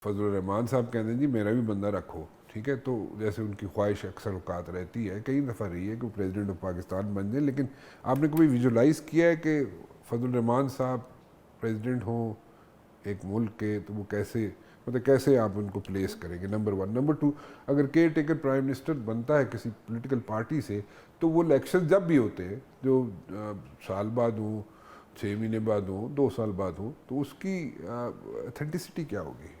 फजलुर रहमान साहब कहते हैं जी मेरा भी बंदा रखो, ठीक है। तो जैसे उनकी ख्वाहिश अक्सर औकात रहती है, कई दफ़ा रही है कि वो प्रेसिडेंट ऑफ पाकिस्तान बन जाए, लेकिन आपने कभी विजुलाइज़ किया है कि फजलुर रहमान साहब प्रेसिडेंट हों एक मुल्क के, तो वो कैसे, मतलब कैसे आप उनको प्लेस करेंगे? Number one. नंबर टू, अगर केयर टेकर प्राइम मिनिस्टर बनता है किसी पॉलिटिकल पार्टी से, तो वो इलेक्शन जब भी होते हैं, जो साल बाद हो, 6 महीने बाद हो, 2 साल बाद हो, तो उसकी ऑथेंटिसिटी क्या होगी?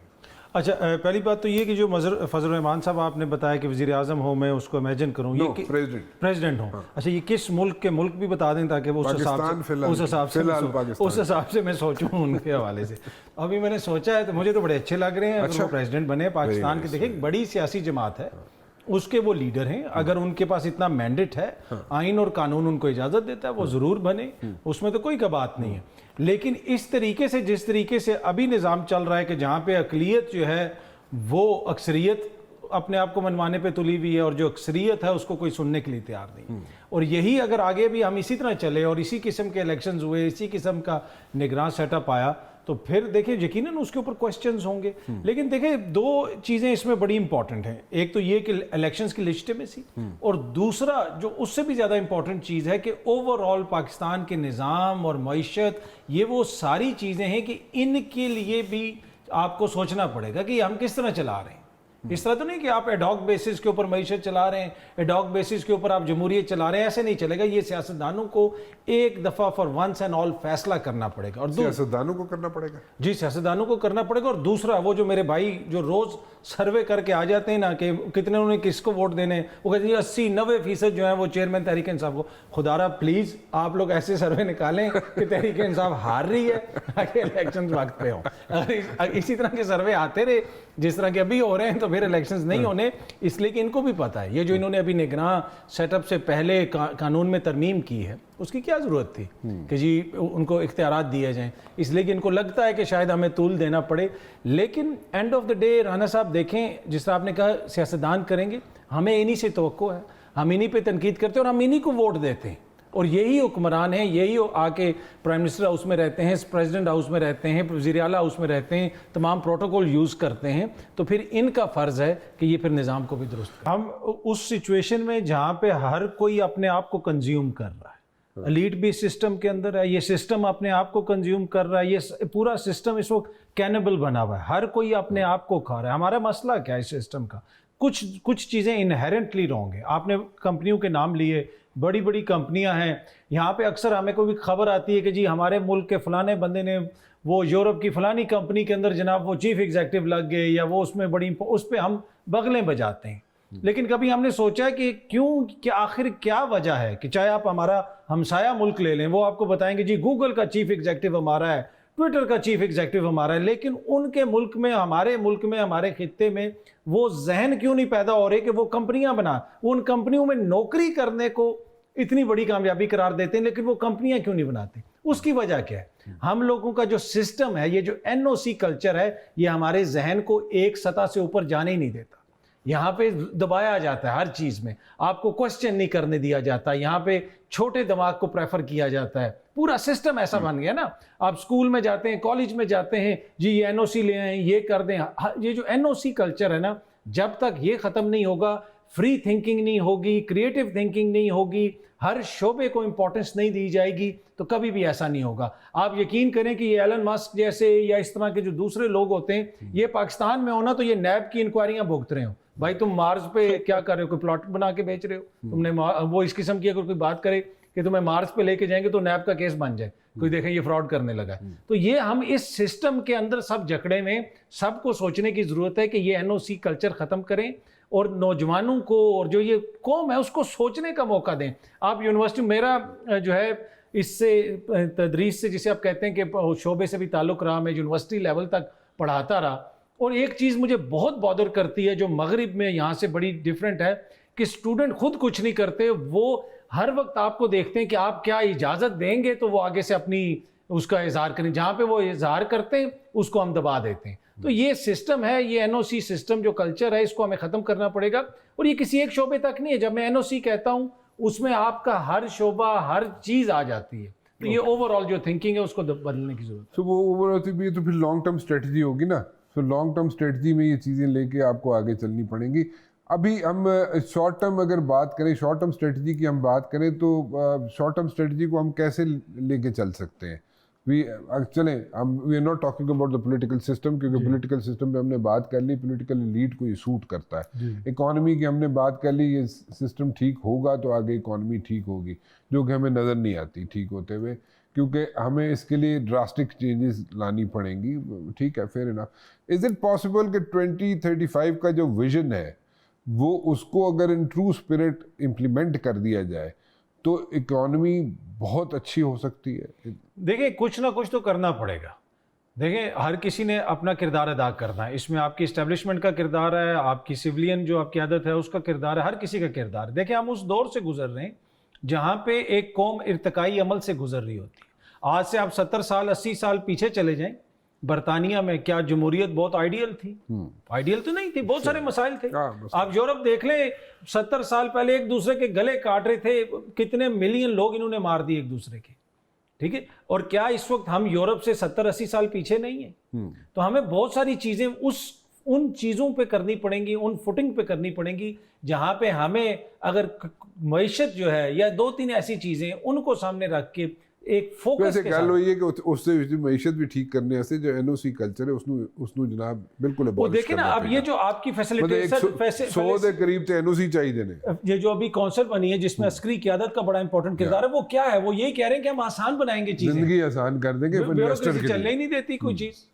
अच्छा, पहली बात तो ये कि जो फजल रहमान साहब आपने बताया कि वज़ीर आज़म हो, मैं उसको इमेजिन करूँ ये कि प्रेसिडेंट हो। हाँ। अच्छा, ये किस मुल्क के मुल्क भी बता दें ताकि वो उस हिसाब से मैं सोचूं उनके हवाले से। अभी मैंने सोचा है तो मुझे तो बड़े अच्छे लग रहे हैं। अगर वो प्रेसिडेंट बने पाकिस्तान के, देखिए बड़ी सियासी जमात है, उसके वो लीडर हैं, अगर उनके पास इतना मैंडेट है, आइन और कानून उनको इजाज़त देता है, वो ज़रूर बने, उसमें तो कोई का बात नहीं है। लेकिन इस तरीके से, जिस तरीके से अभी निज़ाम चल रहा है कि जहाँ पे अक़लियत जो है वो अक्सरियत अपने आप को मनवाने पे तुली हुई है और जो अक्सरियत है उसको कोई सुनने के लिए तैयार नहीं। और यही अगर आगे भी हम इसी तरह चले और इसी किस्म के इलेक्शंस हुए, इसी किस्म का निगरान सेटअप आया, तो फिर देखिए यकीनन उसके ऊपर क्वेश्चंस होंगे। लेकिन देखिए दो चीज़ें इसमें बड़ी इंपॉर्टेंट हैं, एक तो ये कि इलेक्शंस की लेजिटिमेसी, और दूसरा जो उससे भी ज़्यादा इंपॉर्टेंट चीज़ है कि ओवरऑल पाकिस्तान के निज़ाम और मईशत, ये वो सारी चीज़ें हैं कि इनके लिए भी आपको सोचना पड़ेगा कि हम किस तरह चला रहे हैं। इस तरह तो नहीं कि आप एडॉक बेसिस के ऊपर मईशत चला रहे हैं, एडॉक बेसिस के ऊपर आप जमहूरियत चला रहे हैं, ऐसे नहीं चलेगा। ये सियासतदानों को एक दफ़ा फॉर वंस एंड ऑल फैसला करना पड़ेगा। और सियासतदानों को करना पड़ेगा जी, सियासतदानों को करना पड़ेगा। और दूसरा, वो जो मेरे भाई जो रोज़ सर्वे करके आ जाते हैं ना कि कितने उन्होंने किसको वोट देने, वो कहते हैं 80-90% जो है वो चेयरमैन तहरीक इंसाफ को। खुदारा प्लीज़ आप लोग ऐसे सर्वे निकालें कि तहरीक इंसाफ हार रही है ताकि इलेक्शन वक्त पे हो। अगर इसी तरह के सर्वे आते रहे जिस तरह के अभी हो रहे हैं तो फिर इलेक्शंस नहीं होने। इसलिए कि इनको भी पता है ये जो इन्होंने अभी निगरान सेटअप से पहले कानून में तरमीम की है, उसकी क्या ज़रूरत थी कि जी उनको इख्तियारात दिए जाएं। इसलिए कि इनको लगता है कि शायद हमें तूल देना पड़े। लेकिन end of the day Rana साहब देखें, जिस तरह आपने कहा सियासतदान करेंगे, हमें इन्हीं से तवक्को है, हम इन्हीं पे तनकीद करते हैं और हम इन्हीं को वोट देते हैं। और यही हुक्मरान हैं, यही आके प्राइम मिनिस्टर हाउस में रहते हैं, प्रेसिडेंट हाउस में रहते हैं, वज़ीर आला हाउस में रहते हैं, तमाम प्रोटोकॉल यूज़ करते हैं। तो फिर इनका फ़र्ज़ है कि ये फिर निज़ाम को भी दुरुस्त करें। हम उस सिचुएशन में जहाँ पे हर कोई अपने आप को कंज्यूम कर रहा है, एलीट भी सिस्टम के अंदर है, ये सिस्टम अपने आप को कंज्यूम कर रहा है, ये पूरा सिस्टम इस वक्त कैनेबल बना हुआ है, हर कोई अपने आप को खा रहा है। हमारा मसला क्या है इस सिस्टम का? कुछ चीज़ें इनहेरेंटली रॉन्ग है। आपने कंपनियों के नाम लिए, बड़ी बड़ी कंपनियां हैं, यहाँ पे अक्सर हमें कोई खबर आती है कि जी हमारे मुल्क के फलाने बंदे ने वो यूरोप की फलानी कंपनी के अंदर जनाब वो चीफ एग्जीक्यूटिव लग गए, या वो उसमें बड़ी, उस पर हम बगलें बजाते हैं। लेकिन कभी हमने सोचा है कि क्यों, क्या आखिर क्या वजह है कि चाहे आप हमारा हमसाया मुल्क ले लें, वो आपको बताएंगे जी गूगल का चीफ एग्जीक्यूटिव हमारा है, ट्विटर का चीफ एग्जीक्यूटिव हमारा है, लेकिन उनके मुल्क में, हमारे मुल्क में, हमारे खित्ते में वो जहन क्यों नहीं पैदा हो रहे कि वो कंपनियां बना, उन कंपनियों में नौकरी करने को इतनी बड़ी कामयाबी करार देते हैं, लेकिन वो कंपनियां क्यों नहीं बनाते? उसकी वजह क्या है? हम लोगों का जो सिस्टम है, ये जो एनओसी कल्चर है, ये हमारे जहन को एक सतह से ऊपर जाने ही नहीं देता। यहाँ पे दबाया जाता है हर चीज़ में, आपको क्वेश्चन नहीं करने दिया जाता, यहाँ पे छोटे दिमाग को प्रेफर किया जाता है। पूरा सिस्टम ऐसा बन गया ना, आप स्कूल में जाते हैं, कॉलेज में जाते हैं, जी ये एनओसी ले आए, ये कर दें। ये जो एनओसी कल्चर है ना, जब तक ये ख़त्म नहीं होगा, फ्री थिंकिंग नहीं होगी, क्रिएटिव थिंकिंग नहीं होगी, हर शोबे को इंपॉर्टेंस नहीं दी जाएगी, तो कभी भी ऐसा नहीं होगा। आप यकीन करें कि ये एलन मस्क जैसे या इस तरह के जो दूसरे लोग होते हैं, ये पाकिस्तान में होना तो ये नैब की इंक्वायरियां भुगत रहे हो। भाई तुम मार्स पे क्या कर रहे हो? कोई प्लॉट बना के बेच रहे हो? तुमने वो इस किस्म की अगर कोई बात करे कि तुम्हें मार्स पे लेके जाएंगे तो नैब का केस बन जाए, कोई देखे ये फ्रॉड करने लगा। तो ये हम इस सिस्टम के अंदर सब जकड़े में, सबको सोचने की जरूरत है कि ये एनओसी कल्चर खत्म करें और नौजवानों को और जो ये कौम है उसको सोचने का मौका दें। आप यूनिवर्सिटी, मेरा जो है इससे तदरीस से, जिसे आप कहते हैं कि शोबे से भी ताल्लुक़ रहा, मैं यूनिवर्सिटी लेवल तक पढ़ाता रहा। और एक चीज़ मुझे बहुत बॉदर करती है जो मगरिब में यहाँ से बड़ी डिफरेंट है कि स्टूडेंट खुद कुछ नहीं करते, वो हर वक्त आपको देखते हैं कि आप क्या इजाज़त देंगे तो वो आगे से अपनी उसका इजहार करें, जहाँ पे वो इजहार करते हैं उसको हम दबा देते हैं। तो ये सिस्टम है, ये एनओसी सिस्टम जो कल्चर है, इसको हमें ख़त्म करना पड़ेगा। और ये किसी एक शोबे तक नहीं है, जब मैं एनओसी कहता हूँ उसमें आपका हर शोबा, हर चीज़ आ जाती है। तो ये ओवरऑल जो थिंकिंग है उसको बदलने की जरूरत है। तो वो ओवरऑल भी तो फिर लॉन्ग टर्म स्ट्रेटजी होगी ना सो लॉन्ग टर्म स्ट्रेटजी में ये चीज़ें लेके आपको आगे चलनी पड़ेंगी। अभी हम शॉर्ट टर्म अगर बात करें, शॉर्ट टर्म स्ट्रेटजी की हम बात करें तो शॉर्ट टर्म स्ट्रेटजी को हम कैसे लेके चल सकते हैं? चलें हम we are not talking about the political system, क्योंकि पॉलिटिकल सिस्टम पे हमने बात कर ली, पॉलिटिकल एलीट को ये सूट करता है। इकॉनमी की हमने बात कर ली, ये सिस्टम ठीक होगा तो आगे इकॉनमी ठीक होगी, जो कि हमें नज़र नहीं आती ठीक होते हुए, क्योंकि हमें इसके लिए ड्रास्टिक चेंजेस लानी पड़ेंगी। ठीक है, fair enough. Is it possible कि 2035 का जो विजन है वो उसको अगर इन ट्रू स्पिरिट इम्प्लीमेंट कर दिया जाए तो इकॉनमी बहुत अच्छी हो सकती है? देखिए, कुछ ना कुछ तो करना पड़ेगा। देखिए, हर किसी ने अपना किरदार अदा करना है। इसमें आपकी इस्टेब्लिशमेंट का किरदार है, आपकी सिविलियन जो आपकी आदत है उसका किरदार है, हर किसी का किरदार है। देखिए, हम उस दौर से गुजर रहे हैं जहाँ पे एक कौम इर्तिकाई अमल से गुजर रही होती है। आज से आप 70 साल 80 साल पीछे चले जाएं, बरतानिया में क्या जमहूरियत बहुत आइडियल थी? आइडियल तो नहीं थी, बहुत सारे मसाइल थे। आप यूरोप देख लें, 70 साल पहले एक दूसरे के गले काट रहे थे, कितने मिलियन लोग इन्होंने मार दिए एक दूसरे के। ठीक है, और क्या इस वक्त हम यूरोप से 70-80 साल पीछे नहीं है? तो हमें बहुत सारी चीजें उन चीजों पे करनी पड़ेंगी, उन फुटिंग पे करनी पड़ेंगी जहां पे हमें अगर मईशत जो है या 2-3 ऐसी चीजें उनको सामने रख के एक फोकस वैसे गल हुई है कि उससे मईशत भी ठीक करने से जो एनओसी कल्चर है उसनु जनाब बिल्कुल वो देखिए ना, अब ये जो आपकी फैसिलिटेशन 100 के करीब तो एनओसी चाहिए ने, ये जो अभी काउंसिल बनी है जिसमें अस्करी क़यादत का बड़ा इंपॉर्टेंट किरदार है, वो क्या है? वो यही कह रहे हैं कि हम आसान बनाएंगे चीजें, जिंदगी आसान कर देंगे, इन्वेस्टर के चलने ही नहीं देती कोई चीज।